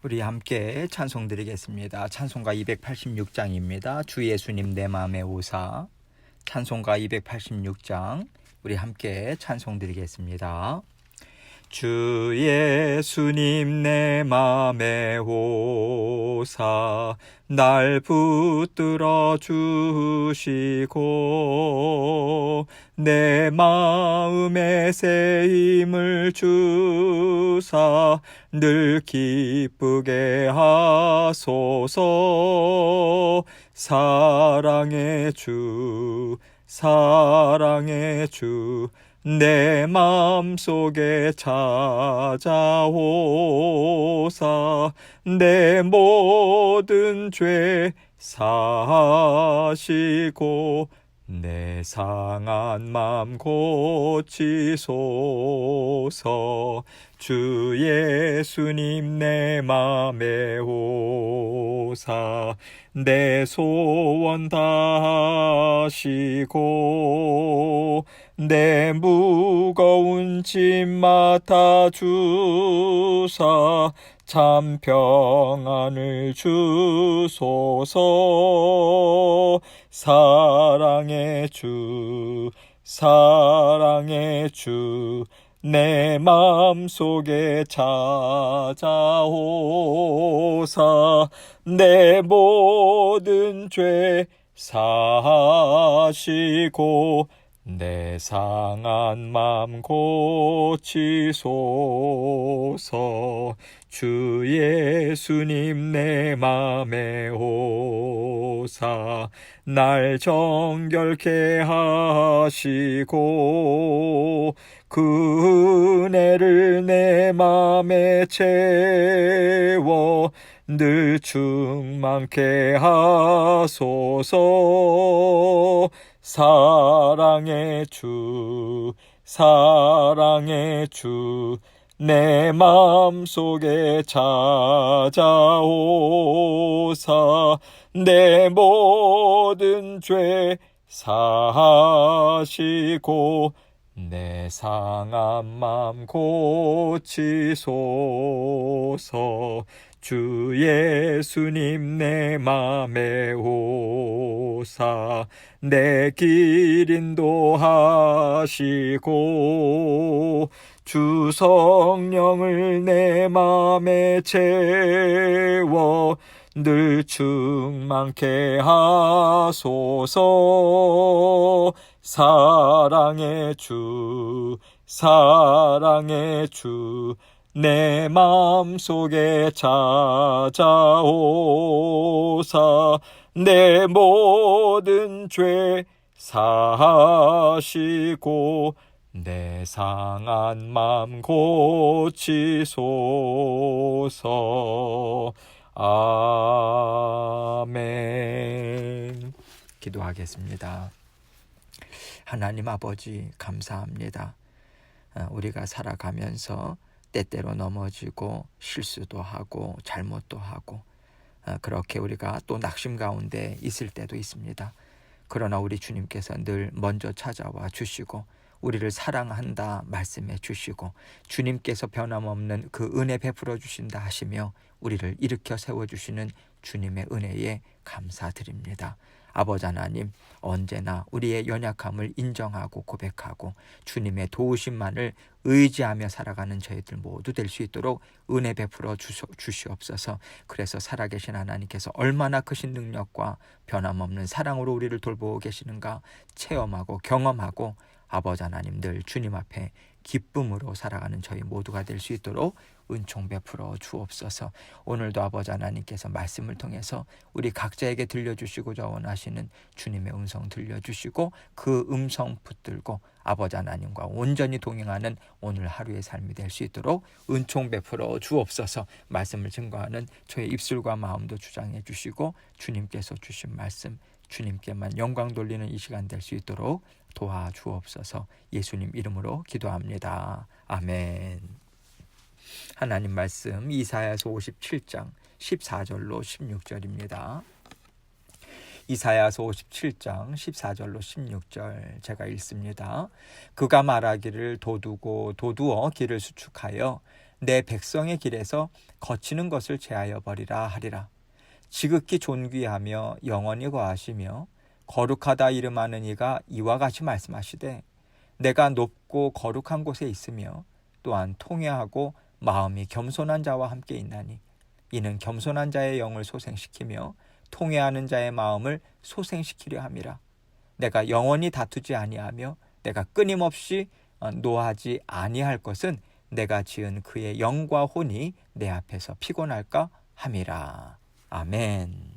우리 함께 찬송 드리겠습니다. 찬송가 286장입니다. 주 예수님 내 맘의 오사. 찬송가 286장 우리 함께 찬송 드리겠습니다. 주 예수님 내 맘에 오사 날 붙들어 주시고 내 마음에 새 힘을 주사 늘 기쁘게 하소서. 사랑의 주 내 맘속에 찾아오사 내 모든 죄 사하시고 내 상한 맘 고치소서. 주 예수님 내 맘에 오사 내 소원 다하시고 내 무거운 짐 맡아주사 참 평안을 주소서. 사랑의 주 내 맘속에 찾아오사 내 모든 죄 사하시고 내 상한 맘 고치소서. 주 예수님 내 맘에 오사 날 정결케 하시고 그 은혜를 내 맘에 채워 늘 충만케 하소서. 사랑의 주 내 맘속에 찾아오사 내 모든 죄 사하시고 내 상한 맘 고치소서. 주 예수님 내 맘에 오사 내 길 인도하시고 주 성령을 내 맘에 채워 늘 충만케 하소서. 사랑의 주 내 맘속에 찾아오사 내 모든 죄 사하시고 내 상한 맘 고치소서. 아멘. 기도하겠습니다. 하나님 아버지 감사합니다. 우리가 살아가면서 때때로 넘어지고 실수도 하고 잘못도 하고 그렇게 우리가 또 낙심 가운데 있을 때도 있습니다. 그러나 우리 주님께서 늘 먼저 찾아와 주시고 우리를 사랑한다 말씀해 주시고 주님께서 변함없는 그 은혜 베풀어 주신다 하시며 우리를 일으켜 세워주시는 주님의 은혜에 감사드립니다. 아버지 하나님, 언제나 우리의 연약함을 인정하고 고백하고 주님의 도우심만을 의지하며 살아가는 저희들 모두 될 수 있도록 은혜 베풀어 주시옵소서. 그래서 살아계신 하나님께서 얼마나 크신 능력과 변함없는 사랑으로 우리를 돌보고 계시는가 체험하고 경험하고 아버지 하나님 늘 주님 앞에 기쁨으로 살아가는 저희 모두가 될 수 있도록 은총 베풀어 주옵소서. 오늘도 아버지 하나님께서 말씀을 통해서 우리 각자에게 들려주시고자 원하시는 주님의 음성 들려주시고 그 음성 붙들고 아버지 하나님과 온전히 동행하는 오늘 하루의 삶이 될 수 있도록 은총 베풀어 주옵소서. 말씀을 증거하는 저의 입술과 마음도 주장해 주시고 주님께서 주신 말씀 주님께만 영광 돌리는 이 시간 될 수 있도록 도와주옵소서. 예수님 이름으로 기도합니다. 아멘. 하나님 말씀 이사야서 57장 14절로 16절입니다. 이사야서 57장 14절로 16절 제가 읽습니다. 그가 말하기를 도두고 도두어 길을 수축하여 내 백성의 길에서 거치는 것을 제하여 버리라 하리라. 지극히 존귀하며 영원히 거하시며 거룩하다 이름하는 이가 이와 같이 말씀하시되 내가 높고 거룩한 곳에 있으며 또한 통회하고 마음이 겸손한 자와 함께 있나니 이는 겸손한 자의 영을 소생시키며 통회하는 자의 마음을 소생시키려 함이라. 내가 영원히 다투지 아니하며 내가 끊임없이 노하지 아니할 것은 내가 지은 그의 영과 혼이 내 앞에서 피곤할까 함이라. 아멘.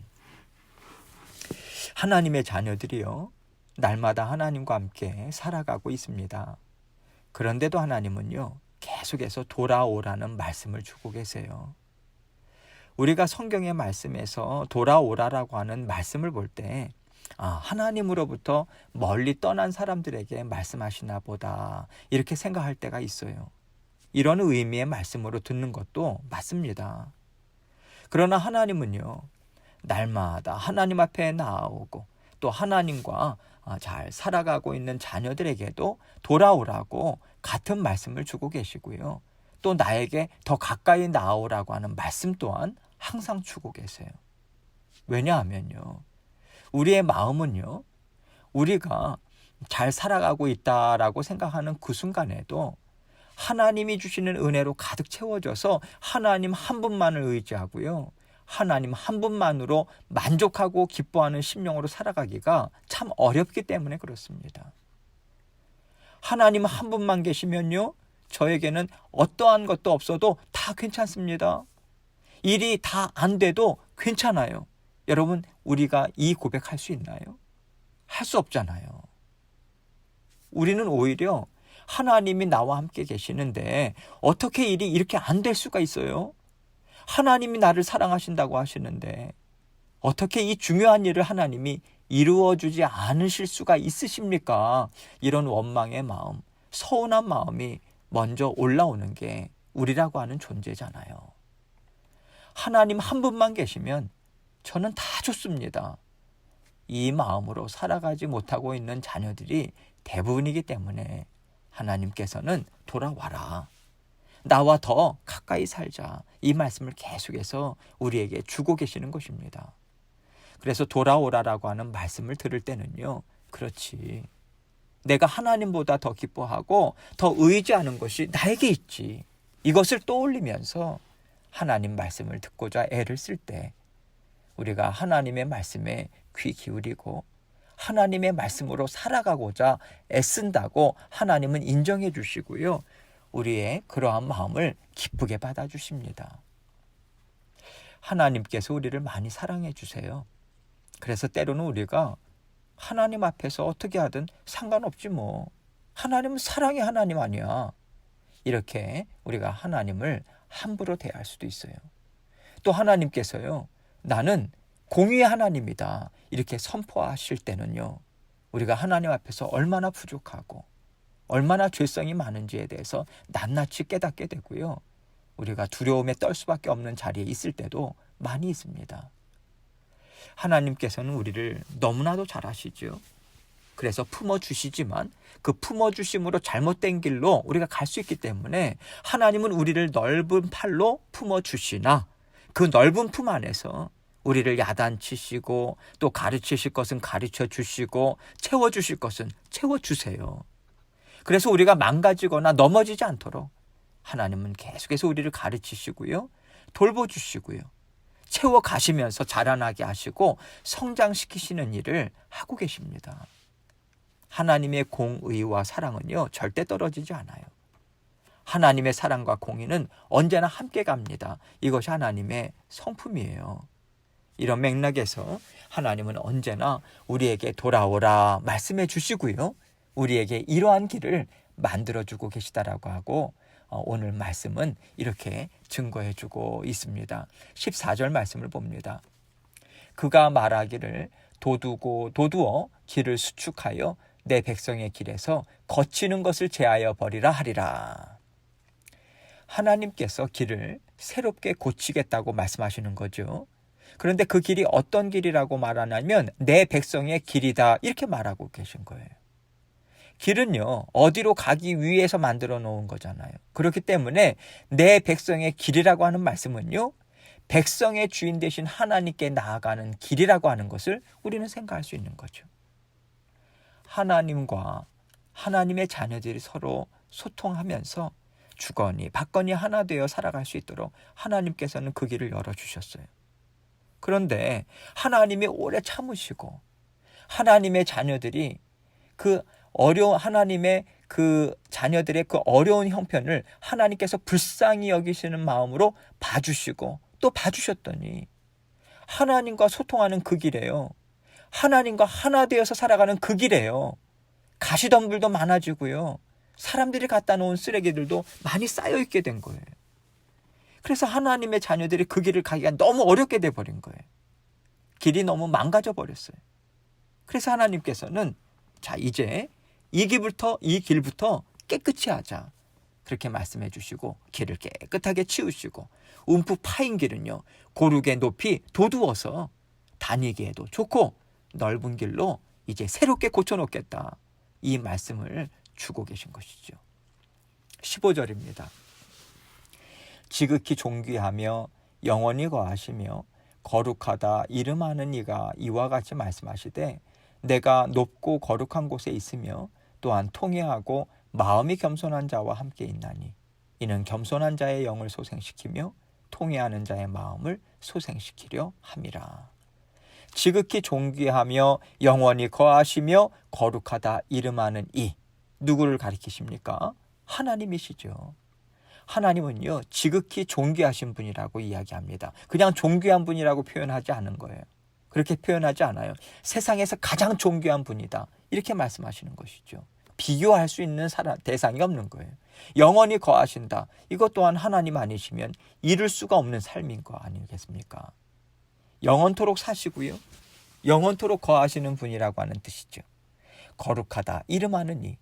하나님의 자녀들이요, 날마다 하나님과 함께 살아가고 있습니다. 그런데도 하나님은요, 계속해서 돌아오라는 말씀을 주고 계세요. 우리가 성경의 말씀에서 돌아오라라고 하는 말씀을 볼 때 하나님으로부터 멀리 떠난 사람들에게 말씀하시나 보다 이렇게 생각할 때가 있어요. 이런 의미의 말씀으로 듣는 것도 맞습니다. 그러나 하나님은요, 날마다 하나님 앞에 나아오고 또 하나님과 잘 살아가고 있는 자녀들에게도 돌아오라고 같은 말씀을 주고 계시고요. 또 나에게 더 가까이 나아오라고 하는 말씀 또한 항상 주고 계세요. 왜냐하면요, 우리의 마음은요, 우리가 잘 살아가고 있다라고 생각하는 그 순간에도 하나님이 주시는 은혜로 가득 채워져서 하나님 한 분만을 의지하고요, 하나님 한 분만으로 만족하고 기뻐하는 심령으로 살아가기가 참 어렵기 때문에 그렇습니다. 하나님 한 분만 계시면요, 저에게는 어떠한 것도 없어도 다 괜찮습니다. 일이 다 안 돼도 괜찮아요. 여러분, 우리가 이 고백할 수 있나요? 할 수 없잖아요. 우리는 오히려 하나님이 나와 함께 계시는데 어떻게 일이 이렇게 안 될 수가 있어요? 하나님이 나를 사랑하신다고 하시는데 어떻게 이 중요한 일을 하나님이 이루어주지 않으실 수가 있으십니까? 이런 원망의 마음, 서운한 마음이 먼저 올라오는 게 우리라고 하는 존재잖아요. 하나님 한 분만 계시면 저는 다 좋습니다. 이 마음으로 살아가지 못하고 있는 자녀들이 대부분이기 때문에 하나님께서는 돌아와라, 나와 더 가까이 살자, 이 말씀을 계속해서 우리에게 주고 계시는 것입니다. 그래서 돌아오라라고 하는 말씀을 들을 때는요, 그렇지, 내가 하나님보다 더 기뻐하고 더 의지하는 것이 나에게 있지, 이것을 떠올리면서 하나님 말씀을 듣고자 애를 쓸 때 우리가 하나님의 말씀에 귀 기울이고 하나님의 말씀으로 살아가고자 애쓴다고 하나님은 인정해 주시고요, 우리의 그러한 마음을 기쁘게 받아주십니다. 하나님께서 우리를 많이 사랑해 주세요. 그래서 때로는 우리가 하나님 앞에서 어떻게 하든 상관없지 뭐, 하나님은 사랑의 하나님 아니야, 이렇게 우리가 하나님을 함부로 대할 수도 있어요. 또 하나님께서요, 나는 공의의 하나님이다, 이렇게 선포하실 때는요, 우리가 하나님 앞에서 얼마나 부족하고 얼마나 죄성이 많은지에 대해서 낱낱이 깨닫게 되고요, 우리가 두려움에 떨 수밖에 없는 자리에 있을 때도 많이 있습니다. 하나님께서는 우리를 너무나도 잘 아시죠. 그래서 품어주시지만 그 품어주심으로 잘못된 길로 우리가 갈 수 있기 때문에 하나님은 우리를 넓은 팔로 품어주시나 그 넓은 품 안에서 우리를 야단치시고 또 가르치실 것은 가르쳐주시고 채워주실 것은 채워주세요. 그래서 우리가 망가지거나 넘어지지 않도록 하나님은 계속해서 우리를 가르치시고요, 돌보주시고요, 채워가시면서 자라나게 하시고 성장시키시는 일을 하고 계십니다. 하나님의 공의와 사랑은요, 절대 떨어지지 않아요. 하나님의 사랑과 공의는 언제나 함께 갑니다. 이것이 하나님의 성품이에요. 이런 맥락에서 하나님은 언제나 우리에게 돌아오라 말씀해 주시고요, 우리에게 이러한 길을 만들어주고 계시다라고 하고 오늘 말씀은 이렇게 증거해주고 있습니다. 14절 말씀을 봅니다. 그가 말하기를 도두어 길을 수축하여 내 백성의 길에서 거치는 것을 제하여 버리라 하리라. 하나님께서 길을 새롭게 고치겠다고 말씀하시는 거죠. 그런데 그 길이 어떤 길이라고 말하냐면 내 백성의 길이다, 이렇게 말하고 계신 거예요. 길은요, 어디로 가기 위해서 만들어 놓은 거잖아요. 그렇기 때문에 내 백성의 길이라고 하는 말씀은요, 백성의 주인 되신 하나님께 나아가는 길이라고 하는 것을 우리는 생각할 수 있는 거죠. 하나님과 하나님의 자녀들이 서로 소통하면서 주거니 받거니 하나 되어 살아갈 수 있도록 하나님께서는 그 길을 열어주셨어요. 그런데 하나님이 오래 참으시고 하나님의 자녀들이 하나님의 그 자녀들의 그 어려운 형편을 하나님께서 불쌍히 여기시는 마음으로 봐주시고 또 봐주셨더니 하나님과 소통하는 그 길이에요. 하나님과 하나 되어서 살아가는 그 길이에요. 가시덤불도 많아지고요. 사람들이 갖다 놓은 쓰레기들도 많이 쌓여있게 된 거예요. 그래서 하나님의 자녀들이 그 길을 가기가 너무 어렵게 돼버린 거예요. 길이 너무 망가져 버렸어요. 그래서 하나님께서는 자, 이제 이 길부터 깨끗이 하자. 그렇게 말씀해 주시고 길을 깨끗하게 치우시고 움푹 파인 길은요, 고르게 높이 도두어서 다니기에도 좋고 넓은 길로 이제 새롭게 고쳐놓겠다. 이 말씀을 주고 계신 것이죠. 15절입니다. 지극히 존귀하며 영원히 거하시며 거룩하다 이름하는 이가 이와 같이 말씀하시되 내가 높고 거룩한 곳에 있으며 또한 통회하고 마음이 겸손한 자와 함께 있나니 이는 겸손한 자의 영을 소생시키며 통회하는 자의 마음을 소생시키려 함이라. 지극히 존귀하며 영원히 거하시며 거룩하다 이름하는 이, 누구를 가리키십니까? 하나님이시죠. 하나님은요, 지극히 존귀하신 분이라고 이야기합니다. 그냥 존귀한 분이라고 표현하지 않은 거예요. 그렇게 표현하지 않아요. 세상에서 가장 존귀한 분이다, 이렇게 말씀하시는 것이죠. 비교할 수 있는 대상이 없는 거예요. 영원히 거하신다. 이것 또한 하나님 아니시면 이룰 수가 없는 삶인 거 아니겠습니까? 영원토록 사시고요, 영원토록 거하시는 분이라고 하는 뜻이죠. 거룩하다 이름하는 이,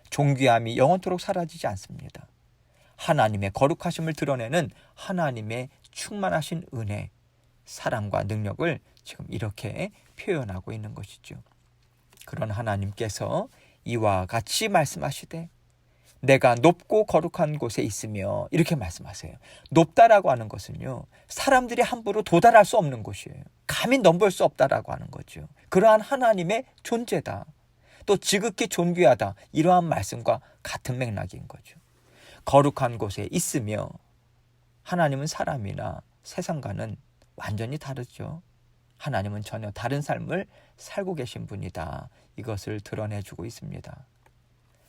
존귀함이 영원토록 사라지지 않습니다. 하나님의 거룩하심을 드러내는 하나님의 충만하신 은혜, 사랑과 능력을 지금 이렇게 표현하고 있는 것이죠. 그런 하나님께서 이와 같이 말씀하시되 내가 높고 거룩한 곳에 있으며, 이렇게 말씀하세요. 높다라고 하는 것은요, 사람들이 함부로 도달할 수 없는 곳이에요. 감히 넘볼 수 없다라고 하는 거죠. 그러한 하나님의 존재다. 또 지극히 존귀하다, 이러한 말씀과 같은 맥락인 거죠. 거룩한 곳에 있으며, 하나님은 사람이나 세상과는 완전히 다르죠. 하나님은 전혀 다른 삶을 살고 계신 분이다. 이것을 드러내주고 있습니다.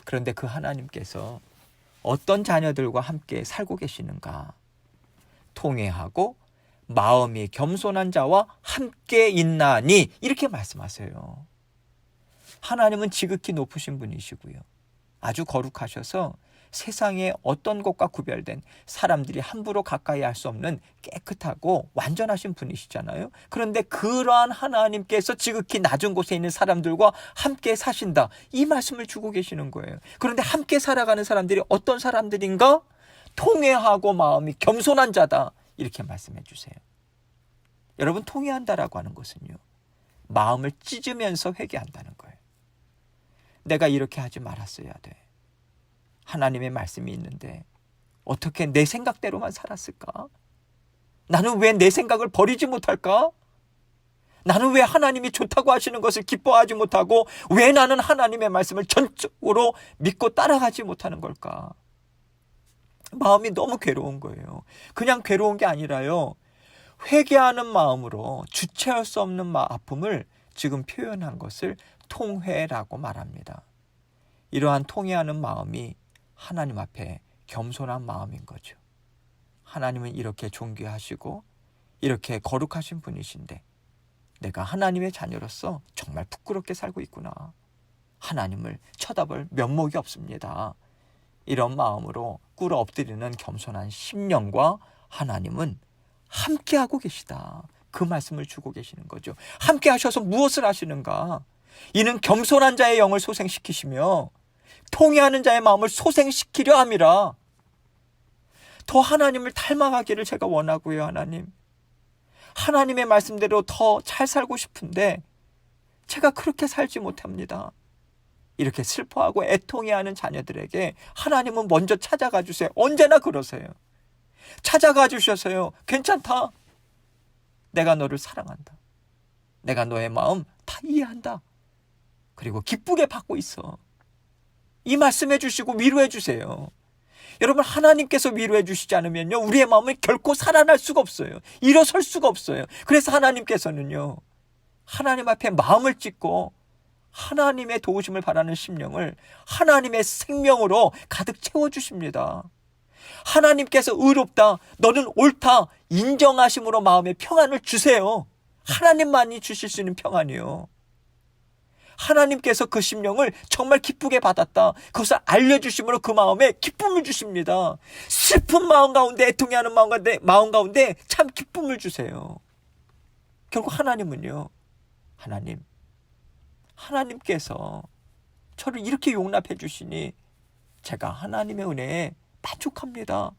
그런데 그 하나님께서 어떤 자녀들과 함께 살고 계시는가? 통회하고 마음이 겸손한 자와 함께 있나니, 이렇게 말씀하세요. 하나님은 지극히 높으신 분이시고요, 아주 거룩하셔서 세상의 어떤 것과 구별된, 사람들이 함부로 가까이 할 수 없는 깨끗하고 완전하신 분이시잖아요. 그런데 그러한 하나님께서 지극히 낮은 곳에 있는 사람들과 함께 사신다, 이 말씀을 주고 계시는 거예요. 그런데 함께 살아가는 사람들이 어떤 사람들인가? 통회하고 마음이 겸손한 자다, 이렇게 말씀해 주세요. 여러분, 통회한다라고 하는 것은요, 마음을 찢으면서 회개한다는 거예요. 내가 이렇게 하지 말았어야 돼. 하나님의 말씀이 있는데 어떻게 내 생각대로만 살았을까? 나는 왜 내 생각을 버리지 못할까? 나는 왜 하나님이 좋다고 하시는 것을 기뻐하지 못하고 왜 나는 하나님의 말씀을 전적으로 믿고 따라가지 못하는 걸까? 마음이 너무 괴로운 거예요. 그냥 괴로운 게 아니라요, 회개하는 마음으로 주체할 수 없는 아픔을 지금 표현한 것을 통회라고 말합니다. 이러한 통회하는 마음이 하나님 앞에 겸손한 마음인 거죠. 하나님은 이렇게 존귀하시고 이렇게 거룩하신 분이신데 내가 하나님의 자녀로서 정말 부끄럽게 살고 있구나. 하나님을 쳐다볼 면목이 없습니다. 이런 마음으로 꿇어 엎드리는 겸손한 심령과 하나님은 함께하고 계시다. 그 말씀을 주고 계시는 거죠. 함께 하셔서 무엇을 하시는가? 이는 겸손한 자의 영을 소생시키시며 통회하는 자의 마음을 소생시키려 함이라. 더 하나님을 닮아가기를 제가 원하고요. 하나님의 말씀대로 더 잘 살고 싶은데 제가 그렇게 살지 못합니다. 이렇게 슬퍼하고 애통해하는 자녀들에게 하나님은 먼저 찾아가 주세요. 언제나 그러세요. 찾아가 주셔서요. 괜찮다. 내가 너를 사랑한다. 내가 너의 마음 다 이해한다. 그리고 기쁘게 받고 있어. 이 말씀해 주시고 위로해 주세요. 여러분, 하나님께서 위로해 주시지 않으면요, 우리의 마음은 결코 살아날 수가 없어요. 일어설 수가 없어요. 그래서 하나님께서는요, 하나님 앞에 마음을 찢고 하나님의 도우심을 바라는 심령을 하나님의 생명으로 가득 채워주십니다. 하나님께서 의롭다, 너는 옳다 인정하심으로 마음의 평안을 주세요. 하나님만이 주실 수 있는 평안이요. 하나님께서 그 심령을 정말 기쁘게 받았다, 그것을 알려주심으로 그 마음에 기쁨을 주십니다. 슬픈 마음 가운데, 애통해하는 마음 가운데 참 기쁨을 주세요. 결국 하나님은요, 하나님께서 저를 이렇게 용납해 주시니 제가 하나님의 은혜에 만족합니다.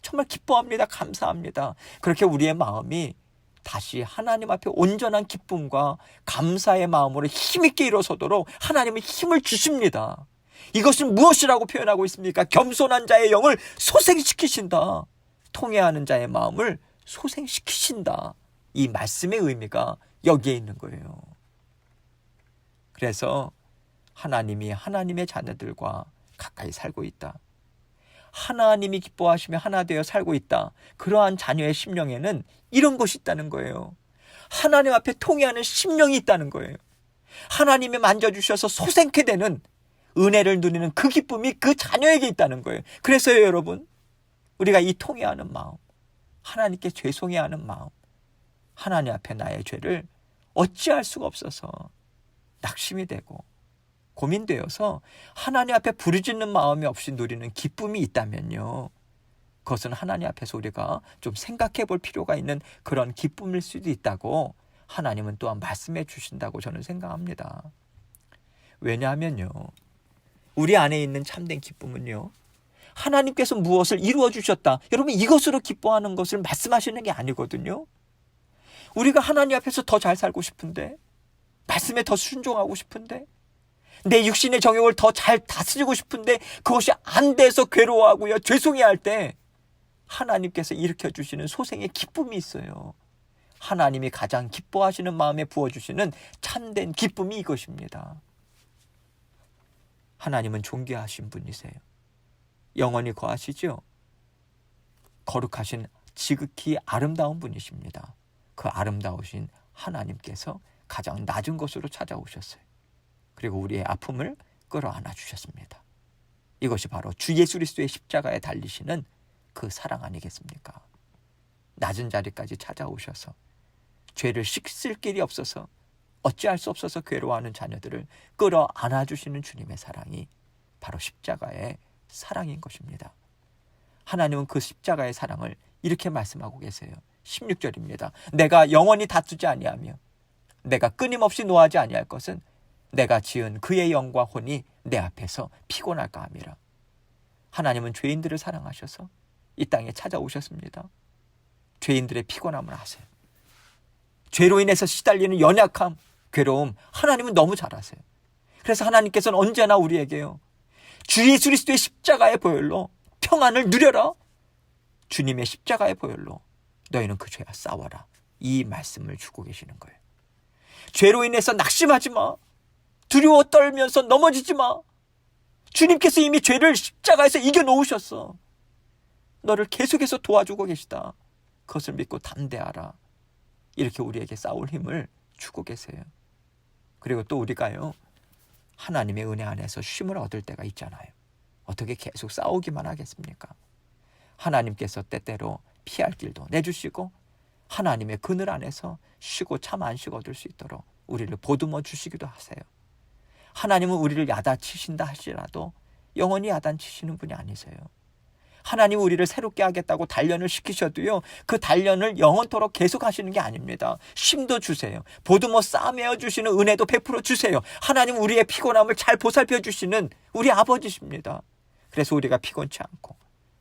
정말 기뻐합니다. 감사합니다. 그렇게 우리의 마음이 다시 하나님 앞에 온전한 기쁨과 감사의 마음으로 힘있게 일어서도록 하나님은 힘을 주십니다. 이것은 무엇이라고 표현하고 있습니까? 겸손한 자의 영을 소생시키신다. 통회하는 자의 마음을 소생시키신다. 이 말씀의 의미가 여기에 있는 거예요. 그래서 하나님이 하나님의 자녀들과 가까이 살고 있다. 하나님이 기뻐하시며 하나 되어 살고 있다. 그러한 자녀의 심령에는 이런 것이 있다는 거예요. 하나님 앞에 통회하는 심령이 있다는 거예요. 하나님이 만져주셔서 소생케 되는 은혜를 누리는 그 기쁨이 그 자녀에게 있다는 거예요. 그래서요, 여러분, 우리가 이 통회하는 마음, 하나님께 죄송해하는 마음, 하나님 앞에 나의 죄를 어찌할 수가 없어서 낙심이 되고 고민되어서 하나님 앞에 부르짖는 마음이 없이 누리는 기쁨이 있다면요, 그것은 하나님 앞에서 우리가 좀 생각해 볼 필요가 있는 그런 기쁨일 수도 있다고 하나님은 또한 말씀해 주신다고 저는 생각합니다. 왜냐하면요, 우리 안에 있는 참된 기쁨은요, 하나님께서 무엇을 이루어 주셨다, 여러분, 이것으로 기뻐하는 것을 말씀하시는 게 아니거든요. 우리가 하나님 앞에서 더 잘 살고 싶은데, 말씀에 더 순종하고 싶은데, 내 육신의 정욕을 더 잘 다스리고 싶은데 그것이 안 돼서 괴로워하고요, 죄송해할 때 하나님께서 일으켜주시는 소생의 기쁨이 있어요. 하나님이 가장 기뻐하시는 마음에 부어주시는 참된 기쁨이 이것입니다. 하나님은 존귀하신 분이세요. 영원히 거하시죠. 거룩하신 지극히 아름다운 분이십니다. 그 아름다우신 하나님께서 가장 낮은 곳으로 찾아오셨어요. 그리고 우리의 아픔을 끌어안아 주셨습니다. 이것이 바로 주 예수 그리스도의 십자가에 달리시는 그 사랑 아니겠습니까? 낮은 자리까지 찾아오셔서 죄를 씻을 길이 없어서 어찌할 수 없어서 괴로워하는 자녀들을 끌어안아 주시는 주님의 사랑이 바로 십자가의 사랑인 것입니다. 하나님은 그 십자가의 사랑을 이렇게 말씀하고 계세요. 16절입니다. 내가 영원히 다투지 아니하며 내가 끊임없이 노하지 아니할 것은 내가 지은 그의 영과 혼이 내 앞에서 피곤할까 함이라. 하나님은 죄인들을 사랑하셔서 이 땅에 찾아오셨습니다. 죄인들의 피곤함을 아세요. 죄로 인해서 시달리는 연약함, 괴로움, 하나님은 너무 잘 아세요. 그래서 하나님께서는 언제나 우리에게요, 주 예수 그리스도의 십자가의 보혈로 평안을 누려라. 주님의 십자가의 보혈로 너희는 그 죄와 싸워라. 이 말씀을 주고 계시는 거예요. 죄로 인해서 낙심하지 마. 두려워 떨면서 넘어지지 마. 주님께서 이미 죄를 십자가에서 이겨놓으셨어. 너를 계속해서 도와주고 계시다. 그것을 믿고 담대하라. 이렇게 우리에게 싸울 힘을 주고 계세요. 그리고 또 우리가요, 하나님의 은혜 안에서 쉼을 얻을 때가 있잖아요. 어떻게 계속 싸우기만 하겠습니까? 하나님께서 때때로 피할 길도 내주시고 하나님의 그늘 안에서 쉬고 참 안식 얻을 수 있도록 우리를 보듬어 주시기도 하세요. 하나님은 우리를 야단치신다 할지라도 영원히 야단치시는 분이 아니세요. 하나님은 우리를 새롭게 하겠다고 단련을 시키셔도요, 그 단련을 영원토록 계속하시는 게 아닙니다. 쉼도 주세요. 보듬어 싸매어 주시는 은혜도 베풀어 주세요. 하나님은 우리의 피곤함을 잘 보살펴 주시는 우리 아버지십니다. 그래서 우리가 피곤치 않고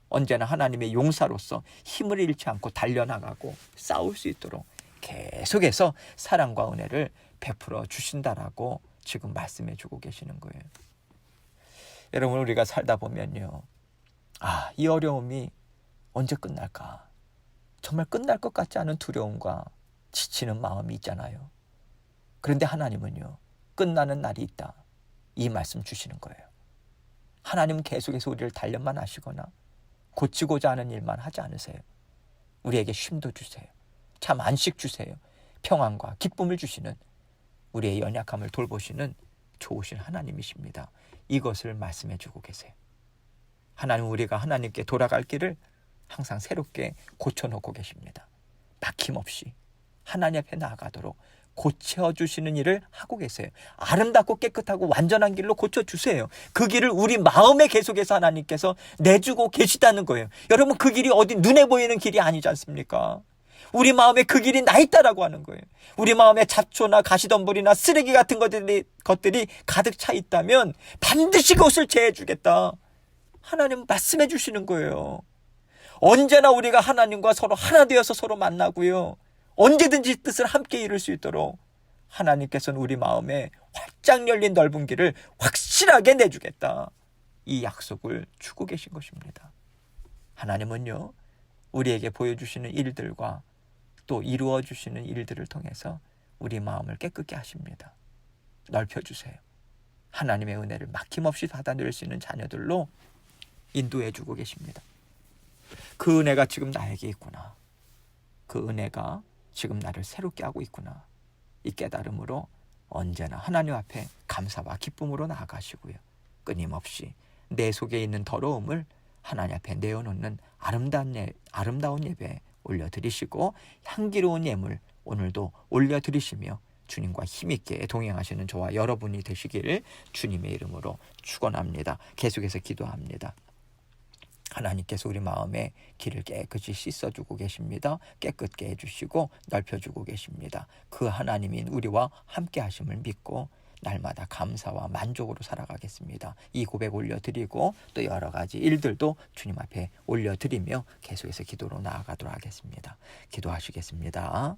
언제나 하나님의 용사로서 힘을 잃지 않고 달려나가고 싸울 수 있도록 계속해서 사랑과 은혜를 베풀어 주신다라고 지금 말씀해 주고 계시는 거예요. 여러분, 우리가 살다 보면요, 이 어려움이 언제 끝날까? 정말 끝날 것 같지 않은 두려움과 지치는 마음이 있잖아요. 그런데 하나님은요, 끝나는 날이 있다, 이 말씀 주시는 거예요. 하나님은 계속해서 우리를 단련만 하시거나 고치고자 하는 일만 하지 않으세요. 우리에게 쉼도 주세요. 참 안식 주세요. 평안과 기쁨을 주시는, 우리의 연약함을 돌보시는 좋으신 하나님이십니다. 이것을 말씀해 주고 계세요. 하나님, 우리가 하나님께 돌아갈 길을 항상 새롭게 고쳐놓고 계십니다. 막힘없이 하나님 앞에 나아가도록 고쳐주시는 일을 하고 계세요. 아름답고 깨끗하고 완전한 길로 고쳐주세요. 그 길을 우리 마음에 계속해서 하나님께서 내주고 계시다는 거예요. 여러분, 그 길이 어디 눈에 보이는 길이 아니지 않습니까? 우리 마음에 그 길이 나 있다라고 하는 거예요. 우리 마음에 잡초나 가시덤불이나 쓰레기 같은 것들이 가득 차 있다면 반드시 그것을 제해 주겠다, 하나님 말씀해 주시는 거예요. 언제나 우리가 하나님과 서로 하나 되어서 서로 만나고요, 언제든지 뜻을 함께 이룰 수 있도록 하나님께서는 우리 마음에 활짝 열린 넓은 길을 확실하게 내주겠다, 이 약속을 주고 계신 것입니다. 하나님은요, 우리에게 보여주시는 일들과 또 이루어주시는 일들을 통해서 우리 마음을 깨끗게 하십니다. 넓혀주세요. 하나님의 은혜를 막힘없이 받아들일 수 있는 자녀들로 인도해 주고 계십니다. 그 은혜가 지금 나에게 있구나, 그 은혜가 지금 나를 새롭게 하고 있구나, 이 깨달음으로 언제나 하나님 앞에 감사와 기쁨으로 나아가시고요, 끊임없이 내 속에 있는 더러움을 하나님 앞에 내어놓는 아름다운 예배 올려드리시고, 향기로운 예물 오늘도 올려드리시며 주님과 힘있게 동행하시는 저와 여러분이 되시길 주님의 이름으로 축원합니다. 계속해서 기도합니다. 하나님께서 우리 마음의 길을 깨끗이 씻어주고 계십니다. 깨끗게 해주시고 넓혀주고 계십니다. 그 하나님인 우리와 함께 하심을 믿고 날마다 감사와 만족으로 살아가겠습니다. 이 고백 올려드리고 또 여러 가지 일들도 주님 앞에 올려드리며 계속해서 기도로 나아가도록 하겠습니다. 기도하시겠습니다.